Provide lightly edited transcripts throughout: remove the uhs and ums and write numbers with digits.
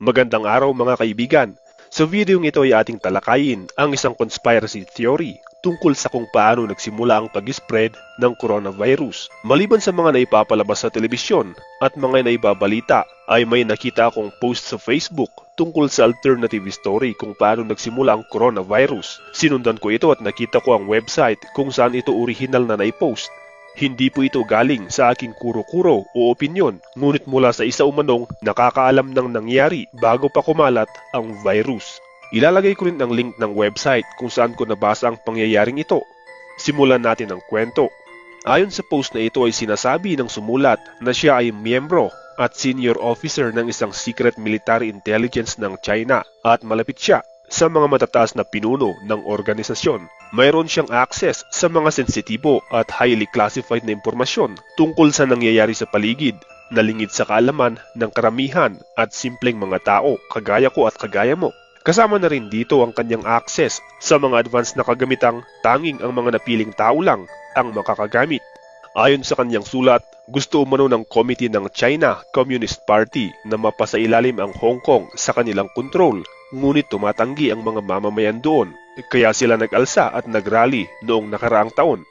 Magandang araw mga kaibigan. Sa videong ito ay ating talakayin ang isang conspiracy theory tungkol sa kung paano nagsimula ang pag-spread ng coronavirus. Maliban sa mga naipapalabas sa telebisyon at mga naibabalita, ay may nakita akong post sa Facebook tungkol sa alternative story kung paano nagsimula ang coronavirus. Sinundan ko ito at nakita ko ang website kung saan ito original na naipost. Hindi po ito galing sa aking kuro-kuro o opinyon, ngunit mula sa isa umanong nakakaalam ng nangyari bago pa kumalat ang virus. Ilalagay ko rin ang link ng website kung saan ko nabasa ang pangyayaring ito. Simulan natin ang kwento. Ayon sa post na ito ay sinasabi ng sumulat na siya ay miyembro at senior officer ng isang secret military intelligence ng China at malapit siya sa mga matataas na pinuno ng organisasyon. Mayroon siyang access sa mga sensitibo at highly classified na impormasyon tungkol sa nangyayari sa paligid na lingid sa kaalaman ng karamihan at simpleng mga tao kagaya ko at kagaya mo. Kasama na rin dito ang kanyang access sa mga advanced na kagamitang tanging ang mga napiling tao lang ang makakagamit. Ayon sa kanyang sulat, gusto umano ng committee ng China Communist Party na mapasailalim ang Hong Kong sa kanilang kontrol, ngunit tumatanggi ang mga mamamayan doon, kaya sila nag-alsa at nagrally noong nakaraang taon.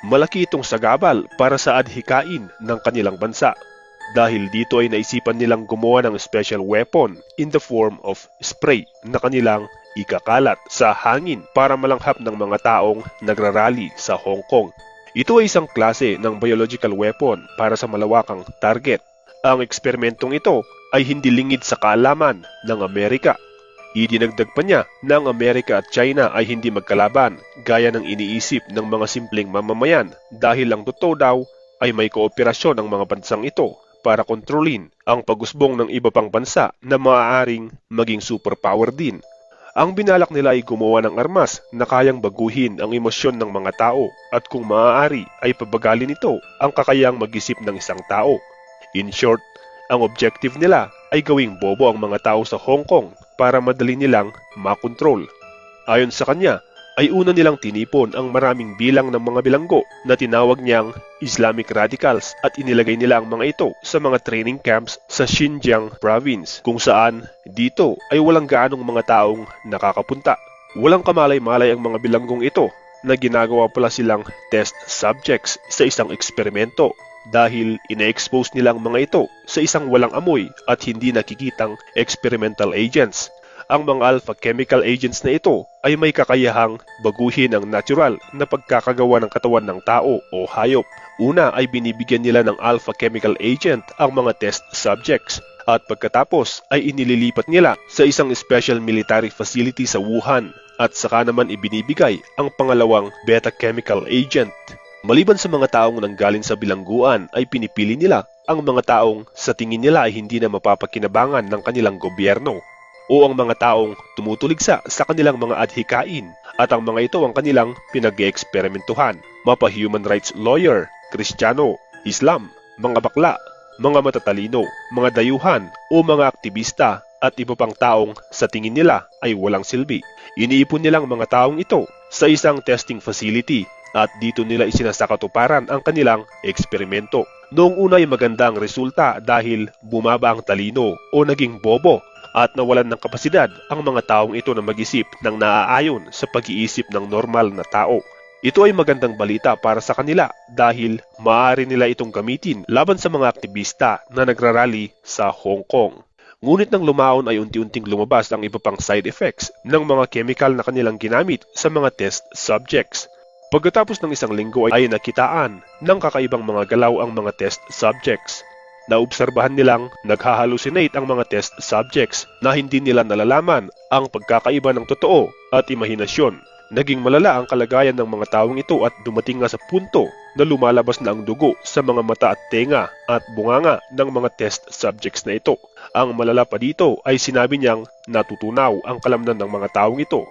Malaki itong sagabal para sa adhikain ng kanilang bansa. Dahil dito ay naisipan nilang gumawa ng special weapon in the form of spray na kanilang ikakalat sa hangin para malanghap ng mga taong nagrarally sa Hong Kong. Ito ay isang klase ng biological weapon para sa malawakang target. Ang eksperimentong ito ay hindi lingid sa kaalaman ng Amerika. Idinagdag pa niya na ang Amerika at China ay hindi magkalaban gaya ng iniisip ng mga simpleng mamamayan dahil ang totoo daw ay may kooperasyon ng mga bansang ito para kontrolin ang pag-usbong ng iba pang bansa na maaaring maging superpower din. Ang binalak nila ay gumawa ng armas na kayang baguhin ang emosyon ng mga tao at kung maaari ay pabagalin ito ang kakayang mag-isip ng isang tao. In short, ang objective nila ay gawing bobo ang mga tao sa Hong Kong para madali nilang makontrol. Ayon sa kanya, ay una nilang tinipon ang maraming bilang ng mga bilanggo na tinawag niyang Islamic radicals at inilagay nila ang mga ito sa mga training camps sa Xinjiang province kung saan dito ay walang gaanong mga taong nakakapunta. Walang kamalay-malay ang mga bilanggong ito na ginagawa pala silang test subjects sa isang eksperimento dahil ine-expose nila ang mga ito sa isang walang amoy at hindi nakikitang experimental agents. Ang mga alpha chemical agents na ito ay may kakayahang baguhin ang natural na pagkakagawa ng katawan ng tao o hayop. Una ay binibigyan nila ng alpha chemical agent ang mga test subjects at pagkatapos ay inililipat nila sa isang special military facility sa Wuhan at saka naman ibinibigay ang pangalawang beta chemical agent. Maliban sa mga taong nanggaling sa bilangguan ay pinipili nila ang mga taong sa tingin nila ay hindi na mapapakinabangan ng kanilang gobyerno o ang mga taong tumutuligsa sa kanilang mga adhikain at ang mga ito ang kanilang pinag-eeksperimentuhan. Mapa human rights lawyer, Kristiyano, Islam, mga bakla, mga matatalino, mga dayuhan o mga aktivista at iba pang taong sa tingin nila ay walang silbi. Iniipon nilang mga taong ito sa isang testing facility at dito nila isinasakatuparan ang kanilang eksperimento. Noong una ay maganda ang resulta dahil bumaba ang talino o naging bobo at nawalan ng kapasidad ang mga taong ito na mag-isip ng naaayon sa pag-iisip ng normal na tao. Ito ay magandang balita para sa kanila dahil maaari nila itong gamitin laban sa mga aktivista na nagrarally sa Hong Kong. Ngunit nang lumaon ay unti-unting lumabas ang iba pang side effects ng mga chemical na kanilang ginamit sa mga test subjects. Pagkatapos ng isang linggo ay nakitaan ng kakaibang mga galaw ang mga test subjects. Naobserbahan nilang naghahalucinate ang mga test subjects na hindi nila nalalaman ang pagkakaiba ng totoo at imahinasyon. Naging malala ang kalagayan ng mga taong ito at dumating nga sa punto na lumalabas na ang dugo sa mga mata at tenga at bunganga ng mga test subjects na ito. Ang malala pa dito ay sinabi niyang natutunaw ang kalamnan ng mga taong ito.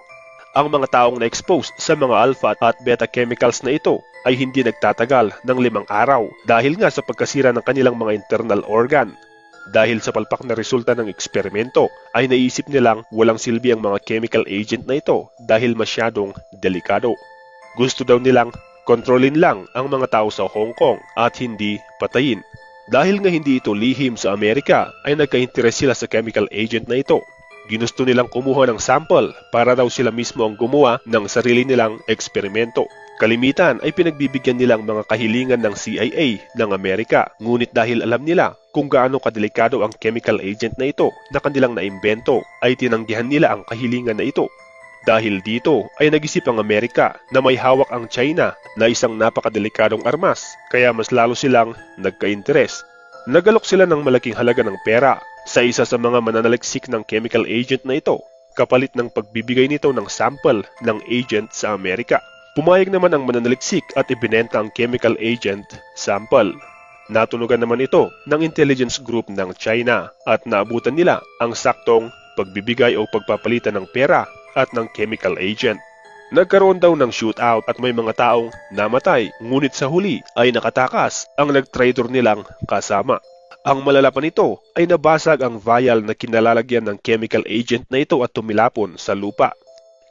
Ang mga taong na-expose sa mga alpha at beta chemicals na ito ay hindi nagtatagal ng 5 araw dahil nga sa pagkasira ng kanilang mga internal organ. Dahil sa palpak na resulta ng eksperimento ay naisip nilang walang silbi ang mga chemical agent na ito dahil masyadong delikado. Gusto daw nilang kontrolin lang ang mga tao sa Hong Kong at hindi patayin. Dahil nga hindi ito lihim sa Amerika, ay nagka-interes sila sa chemical agent na ito. Ginusto nilang kumuha ng sample para daw sila mismo ang gumawa ng sarili nilang eksperimento. Kalimitan ay pinagbibigyan nilang mga kahilingan ng CIA ng Amerika, ngunit dahil alam nila kung gaano kadelikado ang chemical agent na ito na kanilang naimbento, ay tinanggihan nila ang kahilingan na ito. Dahil dito ay nag-isip ang Amerika na may hawak ang China na isang napakadelikadong armas, kaya mas lalo silang nagka-interes. Nagalok sila ng malaking halaga ng pera sa isa sa mga mananaliksik ng chemical agent na ito, kapalit ng pagbibigay nito ng sample ng agent sa Amerika. Pumayag naman ang mananaliksik at ibinenta ang chemical agent sample. Natunugan naman ito ng intelligence group ng China at naabutan nila ang saktong pagbibigay o pagpapalitan ng pera at ng chemical agent. Nagkaroon daw ng shootout at may mga taong namatay, ngunit sa huli ay nakatakas ang nag-traitor nilang kasama. Ang malala pa nito ay nabasag ang vial na kinalalagyan ng chemical agent na ito at tumilapon sa lupa.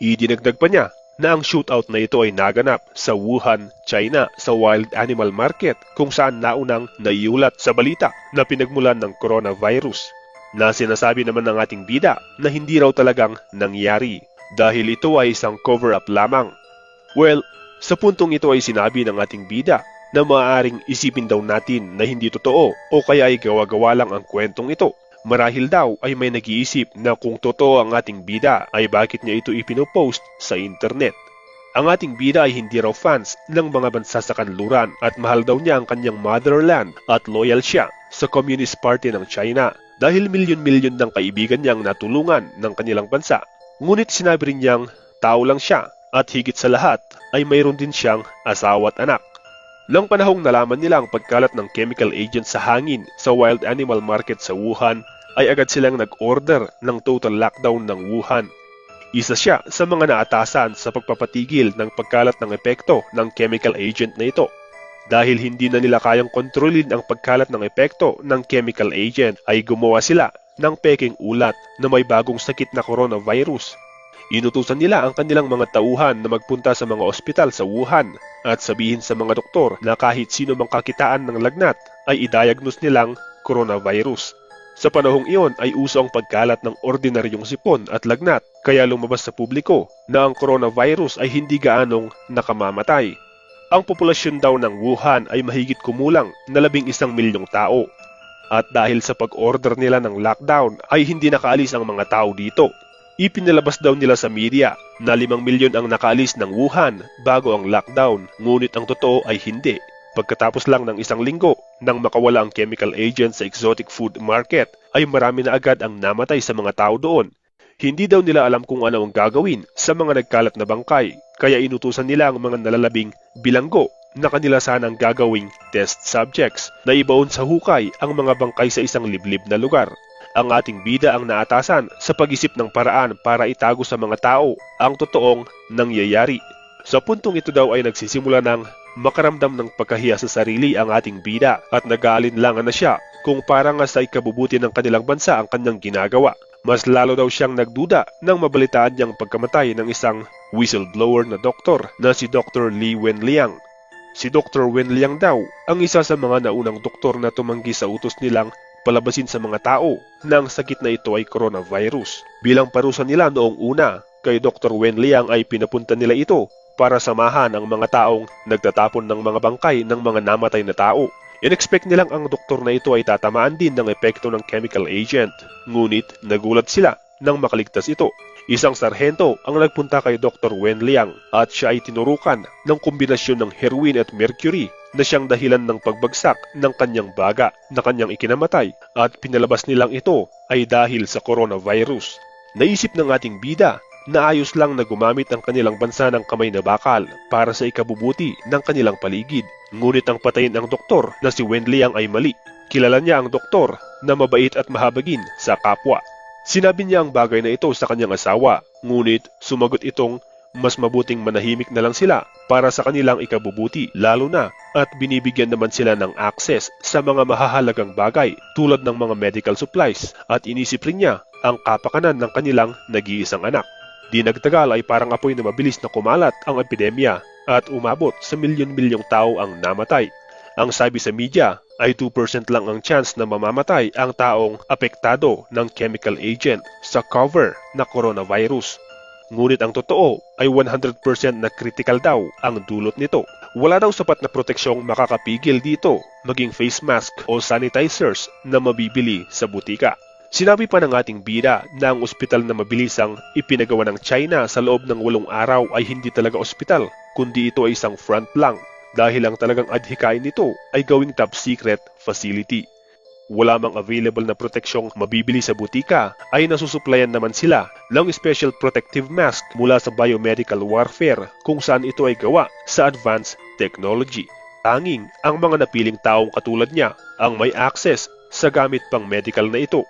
Idinagdag pa niya na ang shootout na ito ay naganap sa Wuhan, China sa wild animal market kung saan naunang naiulat sa balita na pinagmulan ng coronavirus, na sinasabi naman ng ating bida na hindi raw talagang nangyari dahil ito ay isang cover-up lamang. Well, sa puntong ito ay sinabi ng ating bida na maaaring isipin daw natin na hindi totoo o kaya ay gawa-gawa lang ang kwentong ito. Marahil daw ay may nag-iisip na kung totoo ang ating bida ay bakit niya ito ipinopost sa internet. Ang ating bida ay hindi raw fans ng mga bansa sa kanluran at mahal daw niya ang kanyang motherland at loyal siya sa Communist Party ng China dahil milyon-milyon ng kaibigan niyang natulungan ng kanilang bansa. Ngunit sinabi rin niyang tao lang siya at higit sa lahat ay mayroon din siyang asawa at anak. Nang panahong nalaman nila ang pagkalat ng chemical agent sa hangin sa wild animal market sa Wuhan, ay agad silang nag-order ng total lockdown ng Wuhan. Isa siya sa mga naatasan sa pagpapatigil ng pagkalat ng epekto ng chemical agent na ito. Dahil hindi na nila kayang kontrolin ang pagkalat ng epekto ng chemical agent, ay gumawa sila ng peking ulat na may bagong sakit na coronavirus. Inutusan nila ang kanilang mga tauhan na magpunta sa mga ospital sa Wuhan at sabihin sa mga doktor na kahit sino mang kakitaan ng lagnat ay i-diagnose nilang coronavirus. Sa panahong iyon ay uso ang pagkalat ng ordinaryong sipon at lagnat, kaya lumabas sa publiko na ang coronavirus ay hindi gaanong nakamamatay. Ang populasyon daw ng Wuhan ay mahigit kumulang na 11 milyong tao. At dahil sa pag-order nila ng lockdown ay hindi nakaalis ang mga tao dito. Ipinalabas daw nila sa media na 5 milyon ang nakaalis ng Wuhan bago ang lockdown, ngunit ang totoo ay hindi. Pagkatapos lang ng isang linggo nang makawala ang chemical agent sa exotic food market, ay marami na agad ang namatay sa mga tao doon. Hindi daw nila alam kung ano ang gagawin sa mga nagkalat na bangkay, kaya inutusan nila ang mga nalalabing bilanggo na kanila sanang gagawing test subjects na ibaon sa hukay ang mga bangkay sa isang liblib na lugar. Ang ating bida ang naatasan sa pag-isip ng paraan para itago sa mga tao ang totoong nangyayari. Sa puntong ito daw ay nagsisimula ng makaramdam ng pagkahiya sa sarili ang ating bida at nag-aalinlangan na siya kung parang nga sa ikabubuti ng kanilang bansa ang kanyang ginagawa. Mas lalo daw siyang nagduda nang mabalitaan niyang pagkamatay ng isang whistleblower na doktor na si Dr. Li Wenliang. Si Dr. Wenliang daw ang isa sa mga naunang doktor na tumanggi sa utos nilang palabasin sa mga tao na ang sakit na ito ay coronavirus. Bilang parusa nila noong una, kay Dr. Wenliang ay pinapunta nila ito para samahan ang mga taong nagtatapon ng mga bangkay ng mga namatay na tao. In-expect nilang ang doktor na ito ay tatamaan din ng epekto ng chemical agent, ngunit nagulat sila nang makaligtas ito. Isang sarhento ang nagpunta kay Dr. Wenliang at siya ay tinurukan ng kombinasyon ng heroin at mercury na siyang dahilan ng pagbagsak ng kanyang baga na kanyang ikinamatay, at pinalabas nilang ito ay dahil sa coronavirus. Naisip ng ating bida na ayos lang na gumamit ang kanilang bansa ng kamay na bakal para sa ikabubuti ng kanilang paligid. Ngunit ang patayin ang doktor na si Wenliang ay mali. Kilala niya ang doktor na mabait at mahabagin sa kapwa. Sinabi niya ang bagay na ito sa kanyang asawa, ngunit sumagot itong mas mabuting manahimik na lang sila para sa kanilang ikabubuti, lalo na at binibigyan naman sila ng access sa mga mahahalagang bagay tulad ng mga medical supplies, at inisip rin niya ang kapakanan ng kanilang nag-iisang anak. Di nagtagal ay parang apoy na mabilis na kumalat ang epidemya at umabot sa milyon-milyong tao ang namatay. Ang sabi sa media ay 2% lang ang chance na mamamatay ang taong apektado ng chemical agent sa cover na coronavirus. Ngunit ang totoo ay 100% na critical daw ang dulot nito. Wala daw sapat na proteksyong makakapigil dito, maging face mask o sanitizers na mabibili sa butika. Sinabi pa ng ating bida na ang ospital na mabilisang ipinagawa ng China sa loob ng 8 araw ay hindi talaga ospital, kundi ito ay isang front lang dahil ang talagang adhikain nito ay gawing top secret facility. Wala mang available na proteksyong mabibili sa butika ay nasusuplayan naman sila ng special protective mask mula sa biomedical warfare kung saan ito ay gawa sa advanced technology. Tanging ang mga napiling taong katulad niya ang may access sa gamit pang medical na ito.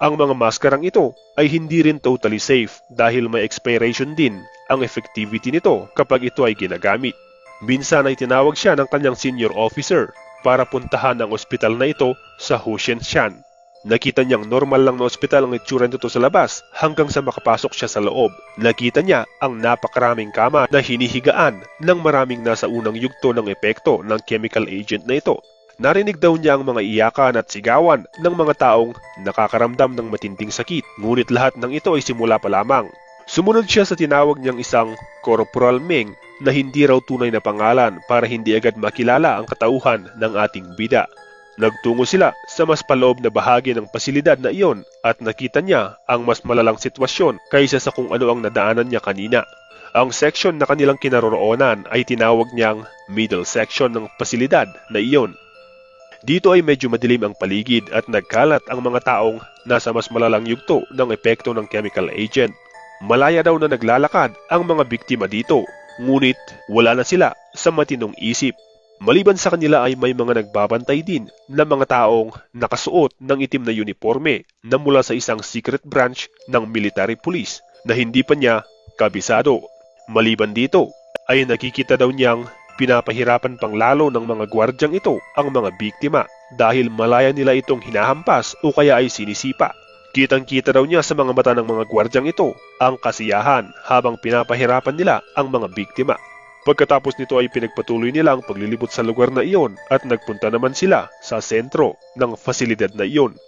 Ang mga maskarang ito ay hindi rin totally safe dahil may expiration din ang effectivity nito kapag ito ay ginagamit. Minsan ay tinawag siya ng kanyang senior officer para puntahan ang ospital na ito sa Hushenshan. Nakita niyang normal lang na ospital ang itsura nito sa labas hanggang sa makapasok siya sa loob. Nakita niya ang napakaraming kama na hinihigaan ng maraming nasa unang yugto ng epekto ng chemical agent na ito. Narinig daw niya ang mga iyakan at sigawan ng mga taong nakakaramdam ng matinding sakit, ngunit lahat ng ito ay simula pa lamang. Sumunod siya sa tinawag niyang isang Corporal Meng na hindi raw tunay na pangalan para hindi agad makilala ang katauhan ng ating bida. Nagtungo sila sa mas paloob na bahagi ng pasilidad na iyon at nakita niya ang mas malalang sitwasyon kaysa sa kung ano ang nadaanan niya kanina. Ang section na kanilang kinaroroonan ay tinawag niyang middle section ng pasilidad na iyon. Dito ay medyo madilim ang paligid at nagkalat ang mga taong nasa mas malalang yugto ng epekto ng chemical agent. Malaya daw na naglalakad ang mga biktima dito, ngunit wala na sila sa matinong isip. Maliban sa kanila ay may mga nagbabantay din na mga taong nakasuot ng itim na uniforme na mula sa isang secret branch ng military police na hindi pa niya kabisado. Maliban dito ay nakikita daw niyang pinapahirapan pang lalo ng mga gwardyang ito ang mga biktima dahil malaya nila itong hinahampas o kaya ay sinisipa. Kitang-kita daw niya sa mga mata ng mga gwardyang ito ang kasiyahan habang pinapahirapan nila ang mga biktima. Pagkatapos nito ay pinagpatuloy nila ang paglilibot sa lugar na iyon at nagpunta naman sila sa sentro ng fasilidad na iyon.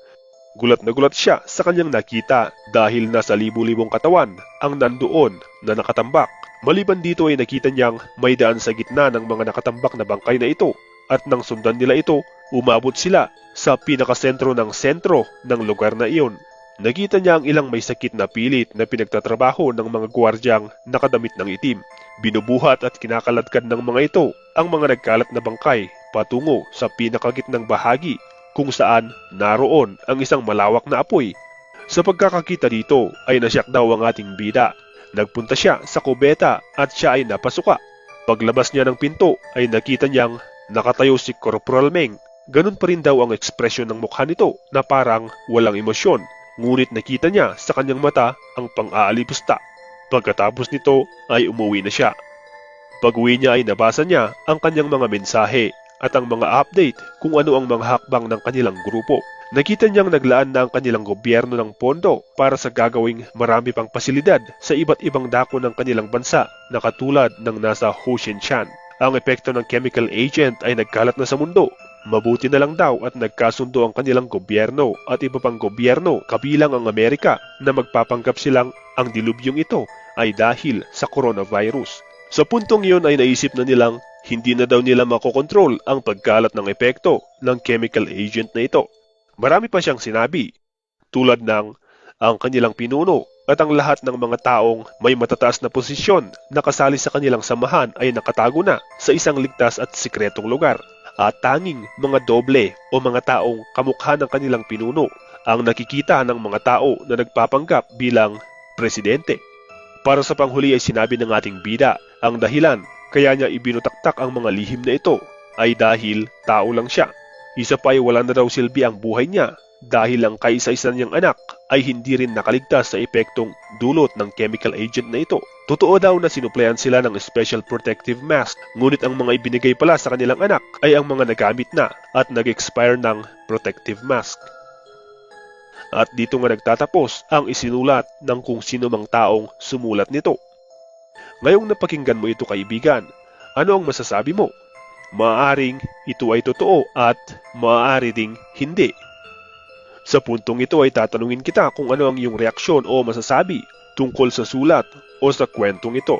Gulat na gulat siya sa kanyang nakita dahil nasa libu-libong katawan ang nandoon na nakatambak. Maliban dito ay nakita niyang may daan sa gitna ng mga nakatambak na bangkay na ito at nang sundan nila ito, umabot sila sa pinakasentro ng lugar na iyon. Nakita niya ang ilang may sakit na pilit na pinagtatrabaho ng mga gwardyang nakadamit ng itim. Binubuhat at kinakaladkad ng mga ito ang mga nagkalat na bangkay patungo sa pinakagitnang bahagi kung saan naroon ang isang malawak na apoy. Sa pagkakakita dito ay nasyak daw ang ating bida. Nagpunta siya sa kubeta at siya ay napasuka. Paglabas niya ng pinto ay nakita niyang nakatayo si Corporal Meng. Ganun pa rin daw ang ekspresyon ng mukha nito na parang walang emosyon. Ngunit nakita niya sa kanyang mata ang pang-aalipusta. Pagkatapos nito ay umuwi na siya. Pag-uwi niya ay nabasa niya ang kanyang mga mensahe at ang mga update kung ano ang mga hakbang ng kanilang grupo. Nakita niyang naglaan na ang kanilang gobyerno ng pondo para sa gagawing marami pang pasilidad sa iba't ibang dako ng kanilang bansa na katulad ng nasa Hushenshan. Ang epekto ng chemical agent ay nagkalat na sa mundo. Mabuti na lang daw at nagkasundo ang kanilang gobyerno at iba pang gobyerno kabilang ang Amerika na magpapanggap silang ang dilubyong ito ay dahil sa coronavirus. Sa puntong iyon ay naisip na nilang hindi na daw nila makokontrol ang pagkalat ng epekto ng chemical agent na ito. Marami pa siyang sinabi, tulad ng ang kanilang pinuno at ang lahat ng mga taong may matataas na posisyon na kasali sa kanilang samahan ay nakatago na sa isang ligtas at sikretong lugar. At tanging mga doble o mga taong kamukha ng kanilang pinuno ang nakikita ng mga tao na nagpapanggap bilang presidente. Para sa panghuli ay sinabi ng ating bida, ang dahilan kaya niya ibinutaktak ang mga lihim na ito ay dahil tao lang siya. Isa pa ay wala na daw silbi ang buhay niya dahil ang kaisa-isa niyang anak ay hindi rin nakaligtas sa epektong dulot ng chemical agent na ito. Totoo daw na sinuplayan sila ng special protective mask, ngunit ang mga ibinigay pala sa kanilang anak ay ang mga nagamit na at nag-expire ng protective mask. At dito nga nagtatapos ang isinulat ng kung sino mang taong sumulat nito. Ngayong napakinggan mo ito kaibigan, ano ang masasabi mo? Maaaring ito ay totoo at maaari ding hindi. Sa puntong ito ay tatanungin kita kung ano ang iyong reaksyon o masasabi tungkol sa sulat o sa kwentong ito.